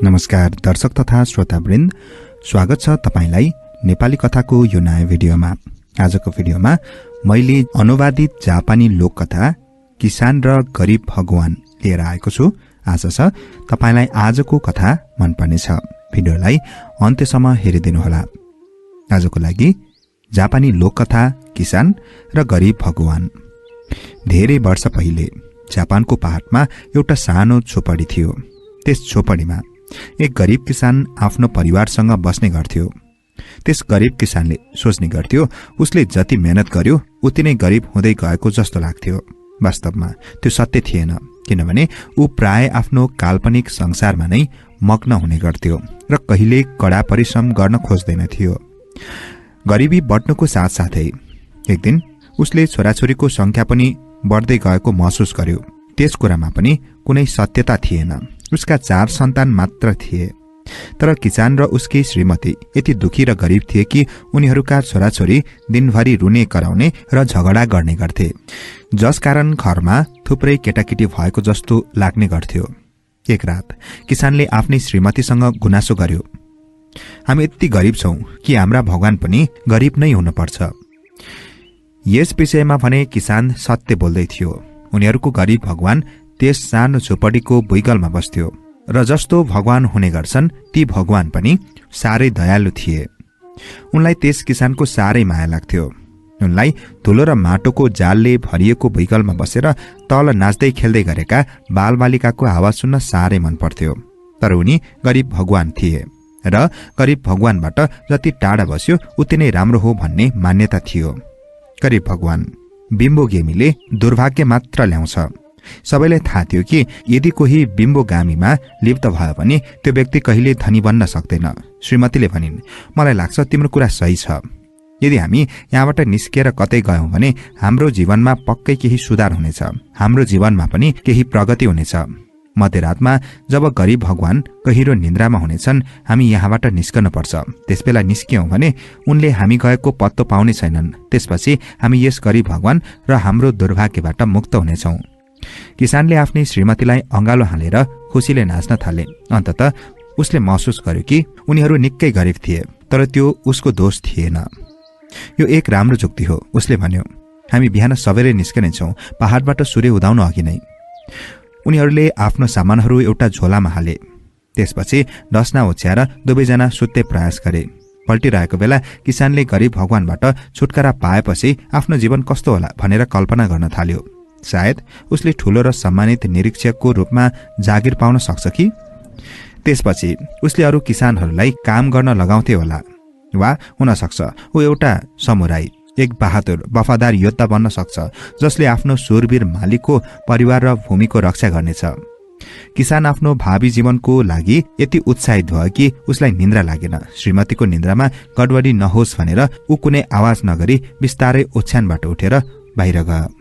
नमस्कार दर्शक तथा श्रोतावृन्द, स्वागत छ तपाईलाई नेपाली कथाको यो नयाँ भिडियोमा। आजको भिडियोमा मैले अनुवादित जापानी लोककथा किसान र गरीब भगवान लिएर आएको छु। आशा छ तपाईलाई आजको कथा मन पर्नेछ। भिडियोलाई अन्त्यसम्म हेरिदिनुहोला। आजको लागि जापानी लोककथा किसान र गरीब भगवान। धेरै वर्ष पहिले जापानको पहाडमा एउटा सानो झोपडी थियो। त्यस झोपडीमा एक गरीब किसान आफ्नो परिवारसँग बस्ने गर्थ्यो। त्यस गरीब किसानले सोच्ने गर्थ्यो उसले जति मेहनत गर्यो उति नै गरीब हुँदै गएको जस्तो लाग्थ्यो। वास्तवमा त्यो सत्य थिएन, किनभने ऊ प्राय आफ्नो काल्पनिक संसारमा नै मग्न हुने गर्थ्यो र कहिले कडा परिश्रम गर्न खोज्दैन थियो। गरिबी बढ्नुको साथसाथै एक दिन उसले छोराछोरीको संख्या पनि बढ्दै गएको महसुस गर्यो। त्यस कुरामा पनि कुनै सत्यता थिएन। उसका 4 सन्तान मात्र थिए। तर किसान र उसकी श्रीमती यति दुखी र गरीब थिए कि उनीहरूका छोराछोरी दिनभरि रुने कराउने र झगडा गर्ने गर्थे, जसकारण घरमा थुप्रै केटाकेटी भएको जस्तो लाग्ने गर्थ्यो। एक रात किसानले आफ्नै श्रीमतीसँग गुनासो गर्यो, हामी यति गरीब छौं कि हाम्रा भगवान पनि गरीब नै हुनुपर्छ। यस विषयमा भने किसान सत्य बोल्दै थियो। उनीहरूको गरीब भगवान त्यस सानो झोपडीको भुइँगलमा बस्थ्यो र जस्तो भगवान हुने गर्छन् ती भगवान पनि साह्रै दयालु थिए। उनलाई त्यस किसानको साह्रै माया लाग्थ्यो। उनलाई धुलो र माटोको जालले भरिएको भुइँगलमा बसेर तल नाच्दै खेल्दै गरेका बालबालिकाको आवाज सुन्न साह्रै मन पर्थ्यो। तर उनी गरीब भगवान थिए र गरीब भगवानबाट जति टाढा बस्यो उति नै राम्रो हो भन्ने मान्यता थियो। गरीब भगवान बिम्बोगेमीले दुर्भाग्य मात्र ल्याउँछ। सबैलाई थाहा थियो कि यदि कोही बिम्बोगामीमा लिप्त भयो भने त्यो व्यक्ति कहिले धनी बन्न सक्दैन। श्रीमतीले भनिन्, मलाई लाग्छ तिम्रो कुरा सही छ। यदि हामी यहाँबाट निस्किएर कतै गयौं भने हाम्रो जीवनमा पक्कै केही सुधार हुनेछ, हाम्रो जीवनमा पनि केही प्रगति हुनेछ। मध्यरातमा जब गरीब भगवान गहिरो निन्द्रामा हुनेछन् हामी यहाँबाट निस्कन पर्छ। त्यसबेला निस्कियौं भने उनले हामी गएको पत्तो पाउने छैनन्। त्यसपछि हामी यस गरीब भगवान र हाम्रो दुर्भाग्यबाट मुक्त हुनेछौं। किसानले आफ्नै श्रीमतीलाई अंगालो हालेर खुसीले नाच्न थाले। अन्ततः उसले महसुस गर्यो कि उनीहरू निकै गरीब थिए, तर त्यो उसको दोष थिएन। यो एक राम्रो जुक्ति हो। उसले भन्यो, हामी बिहान सबेरै निस्कनेछौं, पहाडबाट सूर्य उदाउन अघि नै। उनीहरूले आफ्नो सामानहरू एउटा झोलामा हाले। त्यसपछि डसना ओछ्याएर दुवैजना सुत्ने प्रयास गरे। पल्टिरहेको बेला किसानले गरीब भगवानबाट छुटकारा पाएपछि आफ्नो जीवन कस्तो होला भनेर कल्पना गर्न थाल्यो। सायद उसले ठूलो र सम्मानित निरीक्षकको रूपमा जागिर पाउन सक्छ कि। त्यसपछि उसले अरू किसानहरूलाई काम गर्न लगाउँथे होला, वा हुन सक्छ ऊ एउटा समुराई, एक बहादुर वफादार योद्धा बन्न सक्छ जसले आफ्नो शूरवीर मालिकको परिवार र भूमिको रक्षा गर्नेछ। किसान आफ्नो भावी जीवनको लागि यति उत्साहित भयो कि उसलाई निन्द्रा लागेन। श्रीमतीको निन्द्रामा गडबडी नहोस् भनेर ऊ कुनै आवाज नगरी बिस्तारै ओछ्यानबाट उठेर बाहिर गयो।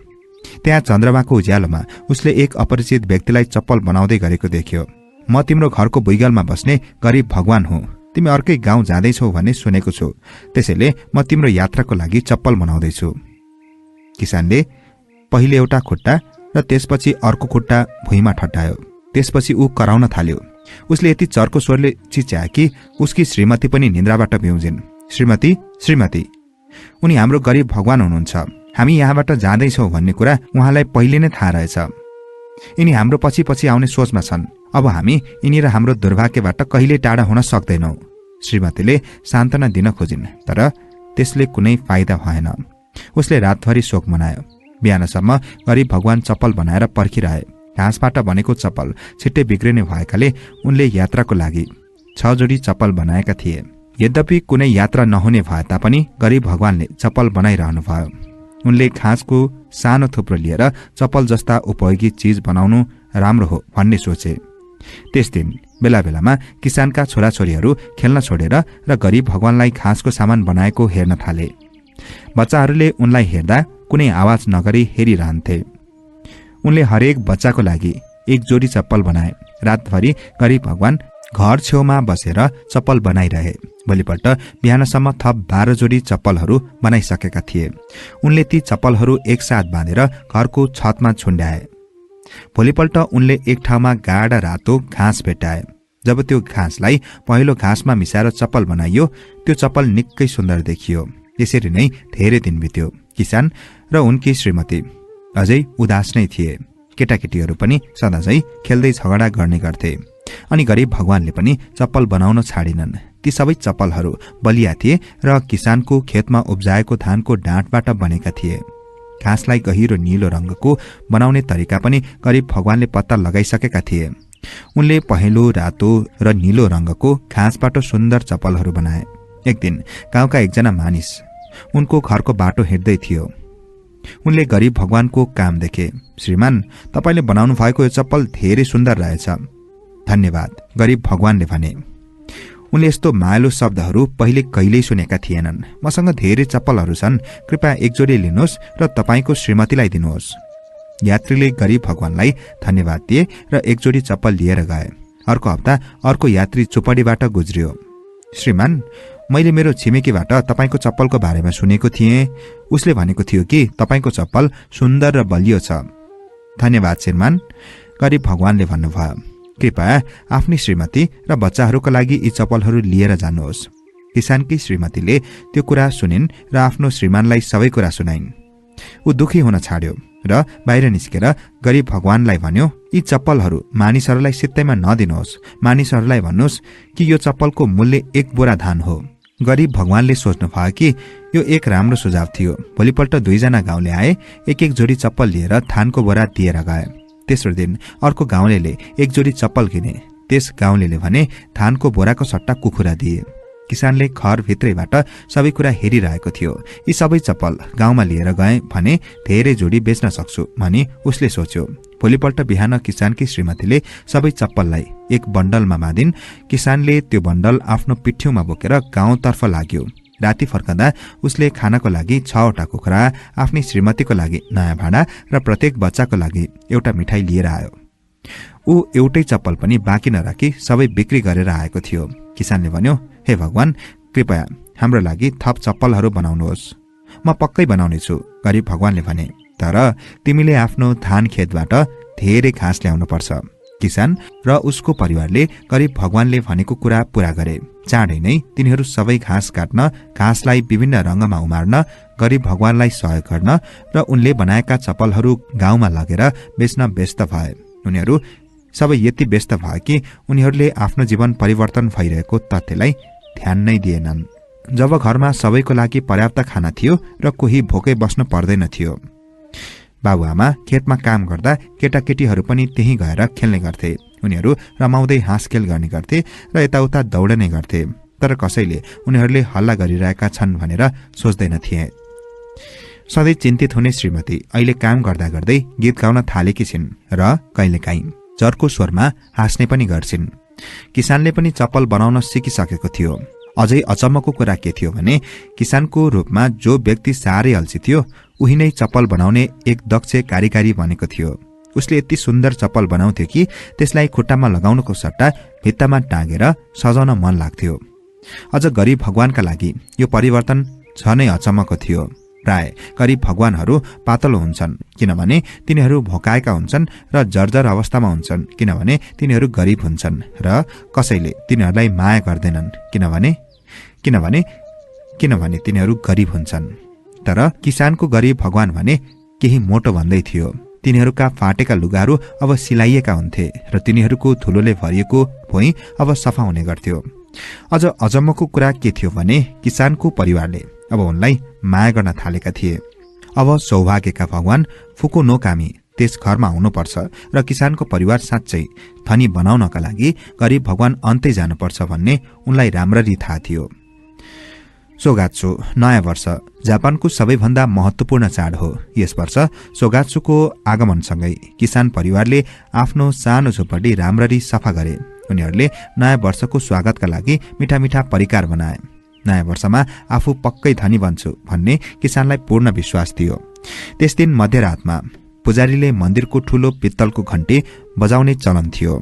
त्यहाँ चन्द्रमाको उज्यालोमा उसले एक अपरिचित व्यक्तिलाई चप्पल बनाउँदै गरेको देख्यो। म तिम्रो घरको भुइँगलमा बस्ने गरीब भगवान हुँ। तिमी अर्कै गाउँ जाँदैछौ भन्ने सुनेको छु, त्यसैले म तिम्रो यात्राको लागि चप्पल बनाउँदैछु। किसानले पहिले एउटा खुट्टा र त्यसपछि अर्को खुट्टा भुइँमा ठट्टायो। त्यसपछि ऊ कराउन थाल्यो। उसले यति चर्को स्वरले चिच्याए कि उसकी श्रीमती पनि निन्द्राबाट बिउजिन्। श्रीमती, श्रीमती, उनी हाम्रो गरीब भगवान हुनुहुन्छ। हामी यहाँबाट जाँदैछौँ भन्ने कुरा उहाँलाई पहिले नै थाहा रहेछ। यिनी हाम्रो पछि पछि आउने सोचमा छन्। अब हामी यिनी र हाम्रो दुर्भाग्यबाट कहिले टाढा हुन सक्दैनौ। श्रीमतीले सान्त्वना दिन खोजिन्, तर त्यसले कुनै फाइदा भएन। उसले रातभरि शोक मनायो। बिहानसम्म गरीब भगवान चप्पल बनाएर पर्खिरहे। घाँसबाट बनेको चप्पल छिट्टै बिग्रिने भएकाले उनले यात्राको लागि 6 जोडी चप्पल बनाएका थिए। यद्यपि कुनै यात्रा नहुने भए तापनि गरीब भगवानले चप्पल बनाइरहनु भयो। उनले घाँसको सानो थुप्रो लिएर चप्पल जस्ता उपयोगी चीज बनाउनु राम्रो हो भन्ने सोचे। त्यस दिन बेला बेलामा किसानका छोराछोरीहरू खेल्न छोडेर र गरीब भगवानलाई घाँसको सामान बनाएको हेर्न थाले। बच्चाहरूले उनलाई हेर्दा कुनै आवाज नगरी हेरिरहन्थे। उनले हरेक बच्चाको लागि एक जोडी चप्पल बनाए। रातभरि गरीब भगवान घर छेउमा बसेर चप्पल बनाइरहे। भोलिपल्ट बिहानसम्म थप 12 जोडी चप्पलहरू बनाइसकेका थिए। उनले ती चप्पलहरू एकसाथ बाँधेर घरको छतमा झुन्ड्याए। भोलिपल्ट उनले एक ठाउँमा गाढा रातो घाँस भेट्टाए। जब त्यो घाँसलाई पहेँलो घाँसमा मिसाएर चप्पल बनाइयो त्यो चप्पल निकै सुन्दर देखियो। यसरी नै धेरै दिन बित्यो। किसान र उनकी श्रीमती अझै उदास नै थिए। केटाकेटीहरू पनि सदाझै खेल्दै झगडा गर्ने गर्थे। अनि गरीब भगवानले पनि चप्पल बनाउन छाडिनन्। ती सबै चप्पलहरू बलिया थिए र किसानको खेतमा उब्जाएको धानको डाँठबाट बनेका थिए। घाँसलाई गहिरो नीलो रंगको बनाउने तरिका पनि गरीब भगवानले पत्ता लगाइसकेका थिए। उनले पहेँलो, रातो र नीलो रंगको घाँसबाट सुन्दर चप्पलहरू बनाए। एक दिन गाउँका एकजना मानिस उनको घरको बाटो हिँड्दै थियो। उनले गरीब भगवानको काम देखे। श्रीमान, तपाईले बनाउनु भएको यो चप्पल धेरै सुन्दर रहेछ। धन्यवाद, गरीब भगवानले भने। उनले यस्तो मायालु शब्दहरू पहिले कहिल्यै सुनेका थिएनन्। मसँग धेरै चप्पलहरू छन्, कृपया एक जोडी लिनुहोस् र तपाईको श्रीमतीलाई दिनुहोस्। यात्रीले गरीब भगवानलाई धन्यवाद दिए र एक जोडी चप्पल लिएर गए। अर्को हप्ता अर्को यात्री चुपडीबाट गुज्रियो। श्रीमान, मैले मेरो छिमेकीबाट तपाईको चप्पलको बारेमा सुनेको थिएँ। उसले भनेको थियो कि तपाईको चप्पल सुन्दर र बलियो छ। धन्यवाद श्रीमान, गरीब भगवानले भन्नुभयो। कृपया आफ्नी श्रीमती र बच्चाहरूका लागि यी चप्पलहरू लिएर जानुहोस्। किसानकी श्रीमतीले त्यो कुरा सुनिन् र आफ्नो श्रीमानलाई सबै कुरा सुनाइन्। ऊ दुखी हुन छाड्यो र बाहिर निस्केर गरीब भगवानलाई भन्यो, यी चप्पलहरू मानिसहरूलाई सित्तैमा नदिनुहोस्। मानिसहरूलाई भन्नुहोस् कि यो चप्पलको मूल्य 1 बोरा धान हो। गरीब भगवानले सोच्नुभयो कि यो एक राम्रो सुझाव थियो। भोलिपल्ट 2 जना गाउँले आए। एक एक जोडी चप्पल लिएर धानको बोरा दिएर गए। तेस्रो दिन अर्को गाउँलेले एक जोडी चप्पल किने। त्यस गाउँलेले भने धानको बोराको सट्टा कुखुरा दिए। किसानले घरभित्रैबाट सबै कुरा हेरिरहेको थियो। यी सबै चप्पल गाउँमा लिएर गए भने धेरै जोडी बेच्न सक्छु भनी उसले सोच्यो। भोलिपल्ट बिहान किसानकी श्रीमतीले सबै चप्पललाई एक बन्डलमा बाँधिन्। किसानले त्यो बन्डल आफ्नो पिठ्यौमा बोकेर गाउँतर्फ लाग्यो। राति फर्कँदा उसले खानको लागि 6वटा कुखुरा, आफ्नी श्रीमतीको लागि नयाँ भाँडा र प्रत्येक बच्चाको लागि एउटा मिठाई लिएर आयो। ऊ एउटै चप्पल पनि बाँकी नराखी सबै बिक्री गरेर आएको थियो। किसानले भन्यो, हे भगवान, कृपया हाम्रो लागि थप चप्पलहरू बनाउनुहोस्। म पक्कै बनाउनेछु, गरीब भगवानले भने। तर तिमीले आफ्नो धान खेतबाट धेरै घाँस ल्याउनु पर्छ। किसान र उसको परिवारले गरीब भगवानले भनेको कुरा पूरा गरे। चाँडै नै तिनीहरू सबै घाँस काट्न, घाँसलाई विभिन्न रंगमा उमार्न, गरीब भगवानलाई सहयोग गर्न र उनले बनाएका चप्पलहरू गाउँमा लगेर बेच्न व्यस्त भए। उनीहरू सबै यति व्यस्त भए कि उनीहरूले आफ्नो जीवन परिवर्तन भइरहेको तथ्यलाई ध्यान नै दिएनन्। जब घरमा सबैको लागि पर्याप्त खाना थियो र कोही भोकै बस्न पर्दैन थियो। बाबुआमा खेतमा काम गर्दा केटाकेटीहरू पनि त्यही गएर खेल्ने गर्थे। उनीहरू रमाउँदै हाँसखेल गर्ने गर्थे र यताउता दौडने गर्थे। तर कसैले उनीहरूले हल्ला गरिरहेका छन् भनेर सोच्दैन थिए। सधैँ चिन्तित हुने श्रीमती अहिले काम गर्दा गर्दै गीत गाउन थालेकी छिन् र कहिलेकाहीँ जरको स्वरमा हाँस्ने पनि गर्छिन्। किसानले पनि चप्पल बनाउन सिकिसकेको थियो। अझै अचम्मको कुरा के थियो भने किसानको रूपमा जो व्यक्ति साह्रै अल्छी थियो उही नै चप्पल बनाउने एक दक्ष कारिगरी बनेको थियो। उसले यति सुन्दर चप्पल बनाउँथ्यो कि त्यसलाई खुट्टामा लगाउनको सट्टा भित्तामा टाँगेर सजाउन मन लाग्थ्यो। अझ गरीब भगवानका लागि यो परिवर्तन झनै अचम्मको थियो। प्राय गरीब भगवानहरू पातलो हुन्छन् किनभने तिनीहरू भोकाएका हुन्छन् र जर्जर अवस्थामा हुन्छन् किनभने तिनीहरू गरीब हुन्छन् र कसैले तिनीहरूलाई माया गर्दैनन् किनभने तिनीहरू गरीब हुन्छन्। तर किसानको गरीब भगवान भने केही मोटो भन्दै थियो। तिनीहरूका फाटेका लुगाहरू अब सिलाइएका हुन्थे र तिनीहरूको धुलोले भरिएको भुइँ अब सफा हुने गर्थ्यो। अझ अचम्मको कुरा के थियो भने किसानको परिवारले अब उनलाई माया गर्न थालेका थिए। अब सौभाग्यका भगवान फुको नोकामी त्यस घरमा आउनुपर्छ र किसानको परिवार साँच्चै धनी बनाउनका लागि गरीब भगवान अन्तै जानुपर्छ भन्ने उनलाई राम्ररी थाहा थियो। सोगात्सु नयाँ वर्ष जापानको सबैभन्दा महत्वपूर्ण चाड हो। यस वर्ष सोगात्सुको आगमनसँगै किसान परिवारले आफ्नो सानो झोपडी राम्ररी सफा गरे। उनीहरूले नयाँ वर्षको स्वागतका लागि मिठा मिठा परिकार बनाए। नयाँ वर्षमा आफू पक्कै धनी बन्छु भन्ने किसानलाई पूर्ण विश्वास थियो। त्यस दिन मध्यरातमा पुजारीले मन्दिरको ठूलो पित्तलको घण्टी बजाउने चलन थियो।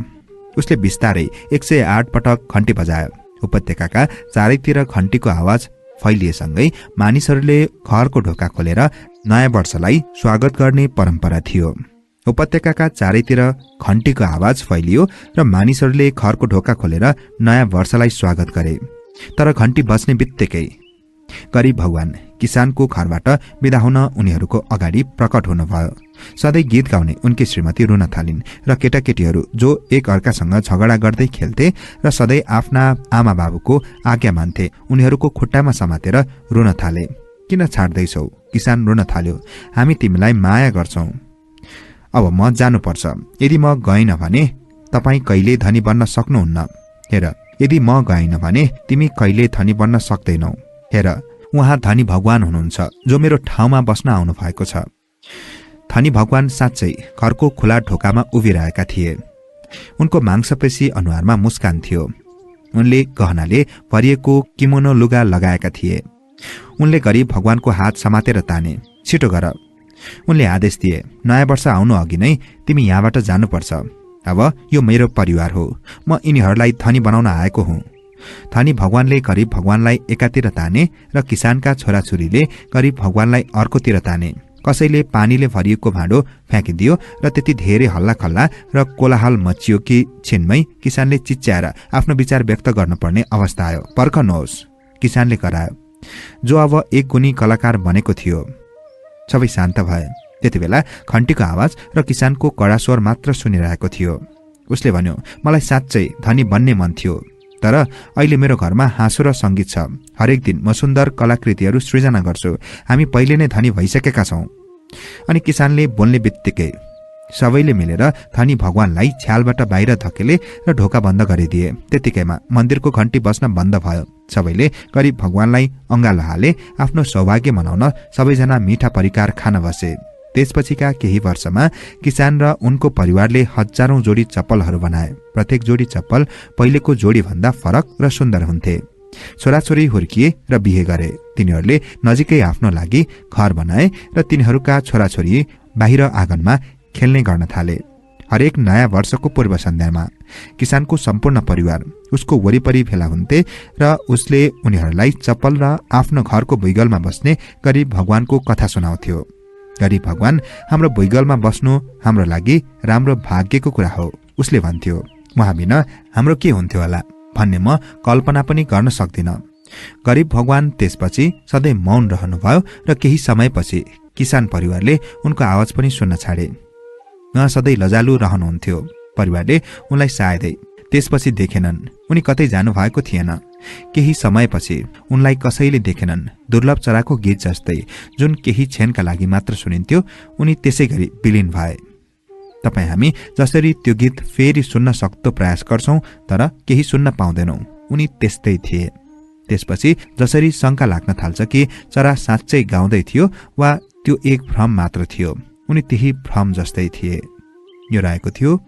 उसले बिस्तारै 108 पटक घण्टी बजायो। उपत्यकाका चारैतिर घण्टीको आवाज फैलिएसँगै मानिसहरूले घरको ढोका खोलेर नयाँ वर्षलाई स्वागत गर्ने परम्परा थियो। उपत्यकाका चारैतिर घण्टीको आवाज फैलियो र मानिसहरूले घरको ढोका खोलेर नयाँ वर्षलाई स्वागत गरे। तर घण्टी बज्ने बित्तिकै गरिब भगवान किसानको घरबाट बिदा हुन उनीहरूको अगाडि प्रकट हुनुभयो। सधैँ गीत गाउने उनकी श्रीमती रुन थालिन् र केटाकेटीहरू जो एक अर्कासँग झगडा गर्दै खेल्थे र सधैँ आफ्ना आमा बाबुको आज्ञा मान्थे उनीहरूको खुट्टामा समातेर रुन थाले। किन छाड्दैछौ? किसान रुन थाल्यो। हामी तिमीलाई माया गर्छौं। अब म जानुपर्छ। यदि म गएन भने तपाईँ कहिले धनी बन्न सक्नुहुन्न। हेर, यदि म गएन भने तिमी कहिले धनी बन्न सक्दैनौ। हेर, उहाँ धनी भगवान हुनुहुन्छ जो मेरो ठाउँमा बस्न आउनु भएको छ। धनी भगवान साँच्चै घरको खुला ढोकामा उभिरहेका थिए। उनको मांसपेशी अनुहारमा मुस्कान थियो। उनले गहनाले भरिएको किमोनो लुगा लगाएका थिए। उनले गरिब भगवानको हात समातेर ताने। छिटो गर, उनले आदेश दिए। नयाँ वर्ष आउनु अघि नै तिमी यहाँबाट जानुपर्छ। अब यो मेरो परिवार हो। म यिनीहरूलाई धनी बनाउन आएको हुँ। धनी भगवानले गरिब भगवानलाई एकातिर ताने र किसानका छोराछोरीले गरिब भगवानलाई अर्कोतिर ताने। कसैले पानीले भरिएको भाँडो फ्याँकिदियो र त्यति धेरै हल्लाखल्ला र कोलाहल मचियो कि छिनमै किसानले चिच्याएर आफ्नो विचार व्यक्त गर्नुपर्ने अवस्था आयो। पर्खनुहोस्, किसानले करायो, जो अब एक गुणी कलाकार बनेको थियो। सबै शान्त भए। त्यति बेला घण्टीको आवाज र किसानको कडा स्वर मात्र सुनिरहेको थियो। उसले भन्यो, मलाई साँच्चै धनी बन्ने मन थियो, तर अहिले मेरो घरमा हाँसो र सङ्गीत छ। हरेक दिन म सुन्दर कलाकृतिहरू सृजना गर्छु। हामी पहिले नै धनी भइसकेका छौँ। अनि किसानले बोल्ने बित्तिकै सबैले मिलेर धनी भगवानलाई छ्यालबाट बाहिर धकेले र ढोका बन्द गरिदिए। त्यतिकैमा मन्दिरको घण्टी बज्न बन्द भयो। सबैले गरिब भगवानलाई अङ्गालो हाले। आफ्नो सौभाग्य मनाउन सबैजना मिठा परिकार खान बसे। त्यसपछिका केही वर्षमा किसान र उनको परिवारले हजारौं जोडी चप्पलहरू बनाए। प्रत्येक जोडी चप्पल पहिलेको जोडी भन्दा फरक र सुन्दर हुन्थे। छोराछोरी हुर्किए र बिहे गरे। तिनीहरूले नजिकै आफ्नो लागि घर बनाए र तिनीहरूका छोराछोरी बाहिर आँगनमा खेल्ने गर्न थाले। हरेक नयाँ वर्षको पूर्व सन्ध्यामा किसानको सम्पूर्ण परिवार उसको वरिपरि भेला हुन्थे र उसले उनीहरूलाई चप्पल र आफ्नो घरको भुइँगलमा बस्ने गरिब भगवानको कथा सुनाउँथ्यो। गरिब भगवान, हाम्रो भुइँगलमा बस्नु हाम्रो लागि राम्रो भाग्यको कुरा हो, उसले भन्थ्यो। उहाँ बिना हाम्रो के हुन्थ्यो होला भन्ने म कल्पना पनि गर्न सक्दिन। गरिब भगवान त्यसपछि सधैँ मौन रहनुभयो र केही समयपछि किसान परिवारले उनको आवाज पनि सुन्न छाडे। उहाँ सधैँ लजालु रहनुहुन्थ्यो। परिवारले उनलाई सायदै त्यसपछि देखेनन्। उनी कतै जानुभएको थिएन। केही समयपछि उनलाई कसैले देखेनन्। दुर्लभ चराको गीत जस्तै जुन केही क्षणका लागि मात्र सुनिन्थ्यो, उनी त्यसै गरी विलीन भए। तपाईँ हामी जसरी त्यो गीत फेरि सुन्न सक्दो प्रयास गर्छौं, तर केही सुन्न पाउँदैनौं, उनी त्यस्तै थिए। त्यसपछि जसरी शंका लाग्न थाल्छ कि चरा साँच्चै गाउँदै थियो वा त्यो एक भ्रम मात्र थियो, उनी त्यही भ्रम जस्तै थिए। यो रहेको थियो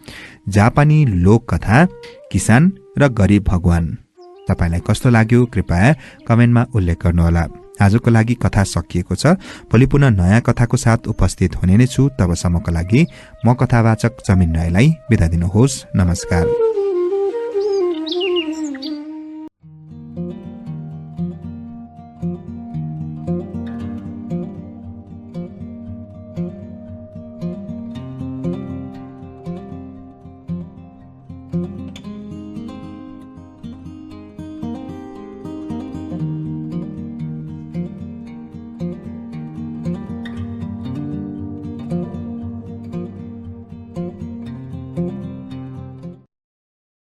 जापानी लोककथा किसान र गरिब भगवान। तपाईलाई कस्तो लाग्यो कृपया कमेन्टमा उल्लेख गर्नुहोला। आजको लागि कथा सकिएको छ। भोलि पुनः नयाँ कथाको साथ उपस्थित हुने नै छु। तबसम्मको लागि म कथावाचक जमिन राईलाई बिदा दिनुहोस्। नमस्कार।